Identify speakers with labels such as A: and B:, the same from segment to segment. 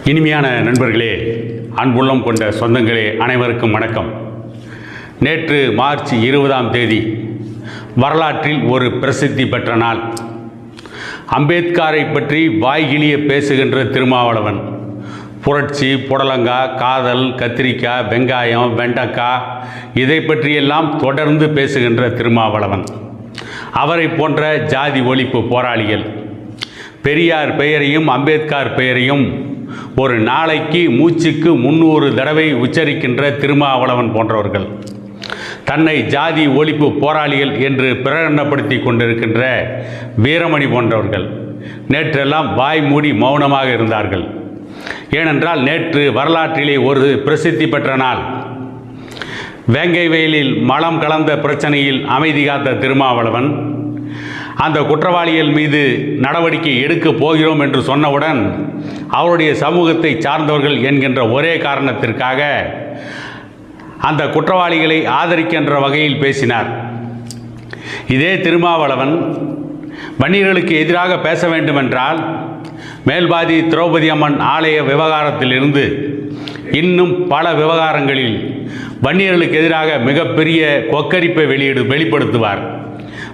A: இனிமையான நண்பர்களே, அன்புள்ளம் கொண்ட சொந்தங்களே, அனைவருக்கும் வணக்கம். நேற்று மார்ச் 20ஆம் தேதி வரலாற்றில் ஒரு பிரசித்தி பெற்ற நாள். அம்பேத்கரை பற்றி வாய்கிழிய பேசுகின்ற திருமாவளவன் புரட்சி, புடலங்காய், காதல், கத்திரிக்காய், வெங்காயம், வெண்டைக்காய் இதை பற்றியெல்லாம் தொடர்ந்து பேசுகின்ற திருமாவளவன், அவரை போன்ற ஜாதி ஒழிப்பு போராளிகள் பெரியார் பெயரையும் அம்பேத்கர் பெயரையும் ஒரு நாளைக்கு மூச்சுக்கு 300 தடவை உச்சரிக்கின்ற திருமாவளவன் போன்றவர்கள், தன்னை ஜாதி ஒழிப்பு போராளிகள் என்று பிரகடனப்படுத்தி கொண்டிருக்கின்ற வீரமணி போன்றவர்கள் நேற்றெல்லாம் வாய் மூடி மௌனமாக இருந்தார்கள். ஏனென்றால் நேற்று வரலாற்றிலே ஒரு பிரசித்தி பெற்ற நாள். வேங்கை வயலில் மலம் கலந்த பிரச்சனையில் அமைதி காத்த திருமாவளவன் அந்த குற்றவாளிகள் மீது நடவடிக்கை எடுக்கப் போகிறோம் என்று சொன்னவுடன் அவருடைய சமூகத்தை சார்ந்தவர்கள் என்கின்ற ஒரே காரணத்திற்காக அந்த குற்றவாளிகளை ஆதரிக்கின்ற வகையில் பேசினார். இதே திருமாவளவன் வன்னியர்களுக்கு எதிராக பேச வேண்டுமென்றால் மேல்பாதி திரௌபதி அம்மன் ஆலய விவகாரத்திலிருந்து இன்னும் பல விவகாரங்களில் வன்னியர்களுக்கு எதிராக மிகப்பெரிய கொக்கரிப்பை வெளிப்படுத்துவார்.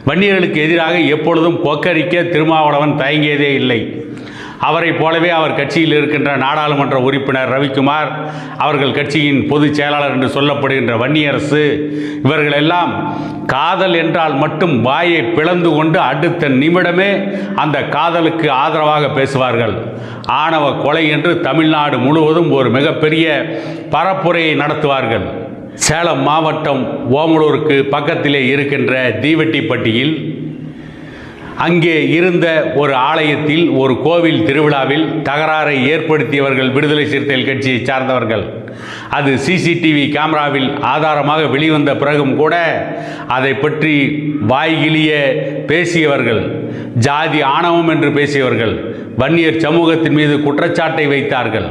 A: வன்னியர்களுக்கு எதிராக எப்பொழுதும் கொக்கரிக்க திருமாவளவன் தயங்கியதே இல்லை. அவரை போலவே அவர் கட்சியில் இருக்கின்ற நாடாளுமன்ற உறுப்பினர் ரவிக்குமார், அவர்கள் கட்சியின் பொதுச் செயலாளர் என்று சொல்லப்படுகின்ற வன்னியரசு, இவர்களெல்லாம் காதல் என்றால் மட்டும் வாயை பிளந்து கொண்டு அடுத்த நிமிடமே அந்த காதலுக்கு ஆதரவாக பேசுவார்கள். ஆணவ கொலை என்று தமிழ்நாடு முழுவதும் ஒரு மிகப்பெரிய பரப்புரையை நடத்துவார்கள். சேலம் மாவட்டம் ஓமலூருக்கு பக்கத்திலே இருக்கின்ற தீவெட்டிப்பட்டியில் அங்கே இருந்த ஒரு ஆலயத்தில் ஒரு கோவில் திருவிழாவில் தகராறை ஏற்படுத்தியவர்கள் விடுதலை சிறுத்தைகள் கட்சியை சார்ந்தவர்கள். அது சிசிடிவி கேமராவில் ஆதாரமாக வெளிவந்த பிறகும் கூட அதை பற்றி வாய்கிழிய பேசியவர்கள், ஜாதி ஆணவம் என்று பேசியவர்கள், வன்னியர் சமூகத்தின் மீது குற்றச்சாட்டை வைத்தார்கள்.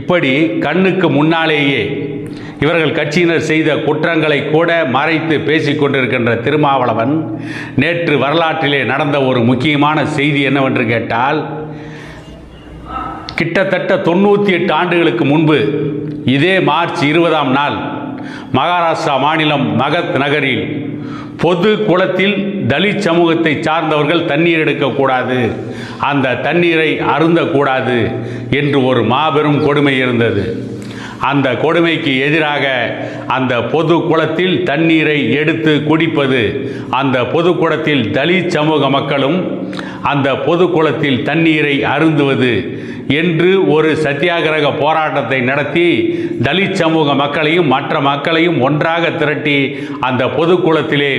A: இப்படி கண்ணுக்கு முன்னாலேயே இவர்கள் கட்சியினர் செய்த குற்றங்களை கூட மறைத்து பேசிக்கொண்டிருக்கின்ற திருமாவளவன் நேற்று வரலாற்றிலே நடந்த ஒரு முக்கியமான செய்தி என்னவென்று கேட்டால், கிட்டத்தட்ட 98 ஆண்டுகளுக்கு முன்பு இதே மார்ச் 20ஆம் நாள் மகாராஷ்டிரா மாநிலம் மகத் நகரில் பொது குளத்தில் தலித் சமூகத்தை சார்ந்தவர்கள் தண்ணீர் எடுக்கக்கூடாது, அந்த தண்ணீரை அருந்தக்கூடாது என்று ஒரு மாபெரும் கொடுமை இருந்தது. அந்த கொடுமைக்கு எதிராக அந்த பொது குளத்தில் தண்ணீரை எடுத்து குடிப்பது, அந்த பொது குளத்தில் தலித் சமூக மக்களும் அந்த பொது குளத்தில் தண்ணீரை அருந்துவது என்று ஒரு சத்தியாகிரக போராட்டத்தை நடத்தி தலித் சமூக மக்களையும் மற்ற மக்களையும் ஒன்றாக திரட்டி அந்த பொது குளத்திலே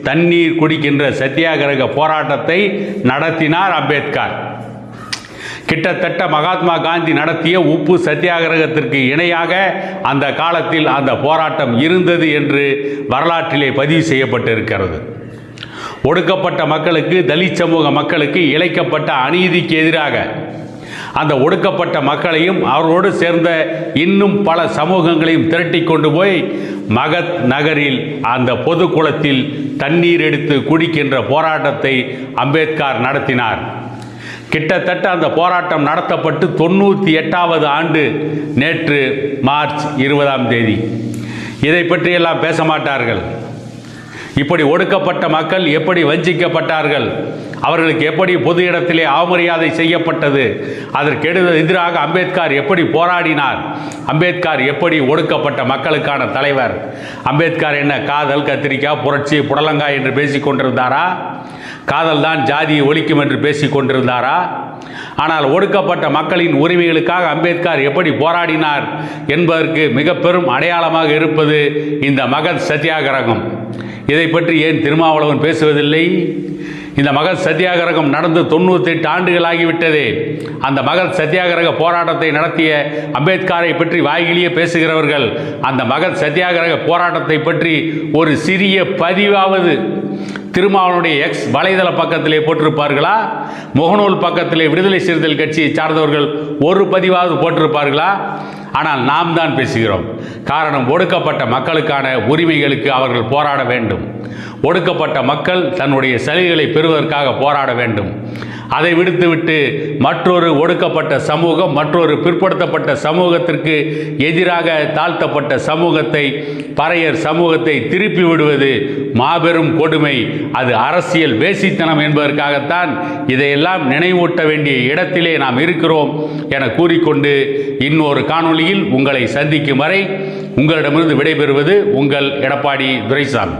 A: தண்ணீர் குடிக்கின்ற சத்தியாகிரக போராட்டத்தை நடத்தினார் அம்பேத்கர். கிட்டத்தட்ட மகாத்மா காந்தி நடத்திய உப்பு சத்தியாகிரகத்திற்கு இணையாக அந்த காலத்தில் அந்த போராட்டம் இருந்தது என்று வரலாற்றிலே பதிவு செய்யப்பட்டிருக்கிறது. ஒடுக்கப்பட்ட மக்களுக்கு, தலித் சமூக மக்களுக்கு இழைக்கப்பட்ட அநீதிக்கு எதிராக அந்த ஒடுக்கப்பட்ட மக்களையும் அவரோடு சேர்ந்த இன்னும் பல சமூகங்களையும் திரட்டி கொண்டு போய் மகத் நகரில் அந்த பொது குளத்தில் தண்ணீர் எடுத்து குடிக்கின்ற போராட்டத்தை அம்பேத்கர் நடத்தினார். கிட்டத்தட்ட அந்த போராட்டம் நடத்தப்பட்டு 98வது ஆண்டு நேற்று மார்ச் 20ஆம் தேதி. இதை பற்றியெல்லாம் பேச மாட்டார்கள். இப்படி ஒடுக்கப்பட்ட மக்கள் எப்படி வஞ்சிக்கப்பட்டார்கள், அவர்களுக்கு எப்படி பொது இடத்திலே அவமரியாதை செய்யப்பட்டது, அதற்கு எதிராக அம்பேத்கர் எப்படி போராடினார், அம்பேத்கர் எப்படி ஒடுக்கப்பட்ட மக்களுக்கான தலைவர், அம்பேத்கர் என்ன காதல், கத்திரிக்காய், புரட்சி, புடலங்காய் என்று பேசிக் கொண்டிருந்தாரா? காதல் தான் ஜாதியை ஒழிக்கும் என்று பேசிக் கொண்டிருந்தாரா? ஆனால் ஒடுக்கப்பட்ட மக்களின் உரிமைகளுக்காக அம்பேத்கர் எப்படி போராடினார் என்பதற்கு மிக பெரும் அடையாளமாக இருப்பது இந்த மகத் சத்தியாகிரகம். இதை பற்றி ஏன் திருமாவளவன் பேசுவதில்லை? இந்த மகத் சத்தியாகிரகம் நடந்து 98 ஆண்டுகள் ஆகிவிட்டதே. அந்த மகத் சத்தியாகிரக போராட்டத்தை நடத்திய அம்பேத்கரை பற்றி வாய்கிழிய பேசுகிறவர்கள் அந்த மகத் சத்தியாகிரக போராட்டத்தை பற்றி ஒரு சிறிய பதிவாவது திருமாவளவனுடைய எக்ஸ் வலைதள பக்கத்திலே போட்டிருப்பார்களா? முகநூல் பக்கத்திலே விடுதலை சிறுத்தைகள் கட்சியை சார்ந்தவர்கள் ஒரு பதிவாவது போட்டிருப்பார்களா? ஆனால் நாம் தான் பேசுகிறோம். காரணம், ஒடுக்கப்பட்ட மக்களுக்கான உரிமைகளுக்கு அவர்கள் போராட வேண்டும். ஒடுக்கப்பட்ட மக்கள் தன்னுடைய சலுகைகளை பெறுவதற்காக போராட வேண்டும். அதை விடுத்துவிட்டு மற்றொரு ஒடுக்கப்பட்ட சமூகம், மற்றொரு பிற்படுத்தப்பட்ட சமூகத்திற்கு எதிராக தாழ்த்தப்பட்ட சமூகத்தை, பறையர் சமூகத்தை திருப்பி விடுவது மாபெரும் கொடுமை. அது அரசியல் வேசித்தனம் என்பதற்காகத்தான் இதையெல்லாம் நினைவூட்ட வேண்டிய இடத்திலே நாம் இருக்கிறோம் என கூறிக்கொண்டு இன்னொரு காணொளியில் உங்களை சந்திக்கும் வரை உங்களிடமிருந்து விடைபெறுவது உங்கள் எடப்பாடி துரைசாமி.